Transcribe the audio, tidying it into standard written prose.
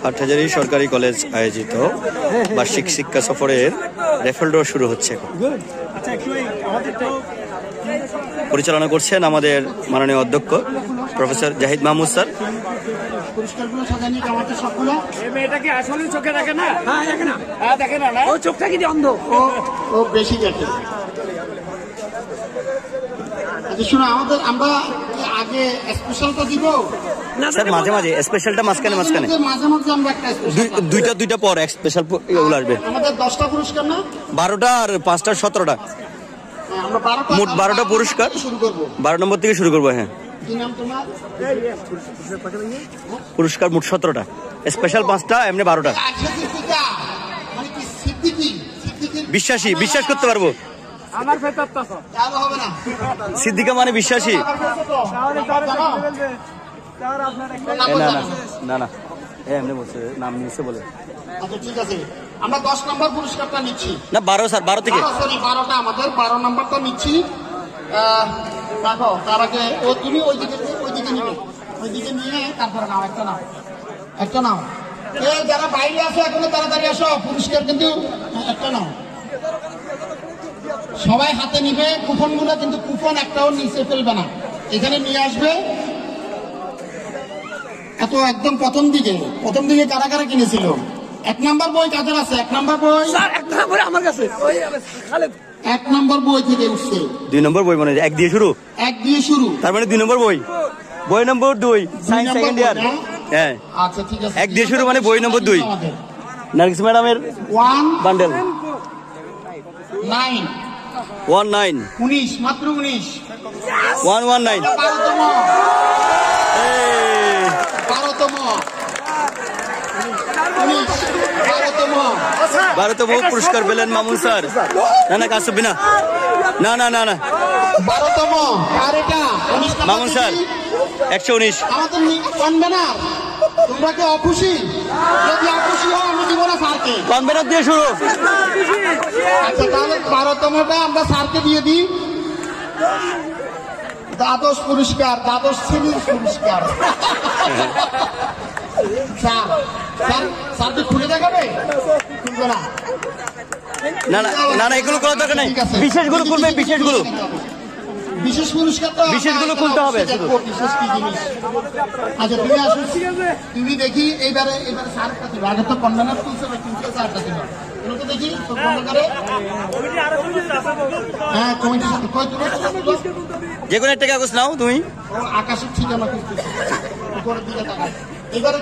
হাটহাজারী সরকারি কলেজ আয়োজিত বার্ষিক শিক্ষা সফরের রেফেল ড্র শুরু হচ্ছে। পরিচালনা করছেন আমাদের মাননীয় অধ্যক্ষ প্রফেসর জাহিদ মাহমুদ স্যার। পুরস্কারগুলো সাজানি আমাদের সবগুলো মেয়েটাকে আসলে চোখে দেখে না, দেখে না, দেখে না, ও চোখটা কি অন্ধ, ও বেশি দেখে। শোনো, আমরা আগে স্পেশালটা দিব স্যার, মাঝে মাঝে স্পেশালটা মাঝখানে মাঝে মাঝে আমরা একটা দুইটা পর স্পেশাল এগুলো আসবে। আমাদের 10টা পুরস্কার না, 12টা আর 5টা 17টা, আমরা মোট 12টা পুরস্কার শুরু করব। 12 নম্বর থেকে শুরু করবো। হ্যাঁ, কি নাম তোমার? পুরস্কার মোট 17টা, স্পেশাল 5টা, এমনি 12টা। মানে কি সিদ্দিকী? বিশ্বাসী, বিশ্বাস করতে পারবো। আমার ভেতর তো তাহলে হবে না। সিদ্দিকা মানে বিশ্বাসী। না না না না, এমনি বলছে, নাম নিয়েছে বলে। আচ্ছা ঠিক আছে, আমরা 10 নম্বর পুরস্কারটা নিচ্ছি। না 12 স্যার, 12 থেকে। সরি 12টা, আমাদের 12 নম্বরটা নিচ্ছি। দেখো, তার আগে তুমি ওইদিকে নিবে, ওইদিকে নিয়ে তারপরে নাও, একটা নাও। এই যারা বাইরে আসো এখনো তাড়াতাড়ি আসো, পুরস্কার কিন্তু একটা নাও। সবাই হাতে নিবে কুপনগুলো, কিন্তু কুপন একটাও নিচে ফেলবে না, এখানে নিয়ে আসবে। এত একদম প্রথম দিকে কারা কারা কিনেছিল? 1 নম্বর বই কাদের আছে? 1 নম্বর বই আমার কাছে 1 নম্বর বই থেকে উঠছে। 2 নম্বর বই মানে 1 দিয়ে শুরু, তার মানে 2 নম্বর বই নম্বর 2, সায়েন্স সেকেন্ড ইয়ার। হ্যাঁ, আচ্ছা ঠিক আছে, 1 দিয়ে শুরু মানে বই নম্বর 2। নার্গিস ম্যাডামের 1 বান্ডেল 9 19 মাত্র 19 119 12তম পুরস্কার পেলেন মামুন স্যার। না কাসবি না, না না না না, 12তম। আর এটা মামুন স্যার 119। আমাদের কনভেনার, তোমরা কি অখুশি? যদি অখুশি হয় আমি দিব না স্যারকে। কনভেনার দিয়ে শুরু। আচ্ছা তাহলে 12তমটা আমরা স্যারকে দিয়ে দিই। দ্বাদশ পুরস্কার, দ্বাদশ শ্রেণীর পুরস্কার। স্যার কি খুলে দেখাবে? খুলবে না, না না না না, এগুলো করার দরকার নাই। বিশেষগুলো খুলবে, বিশেষ পুরস্কার তো বিশেষগুলো খুলতে হবে। বিশেষ কি জিনিস? আচ্ছা তুমি আসো, তুমি দেখি এইবারে স্যারটা দিবে। আগে তো কনভেনার তুলছে, স্যারটা দিবে। দেখি হ্যাঁ, যে কোনো একটা কাগজ নাও তুমি। আকাশের ঠিক আমাকে উপরের দিকে তাকাও। এবারে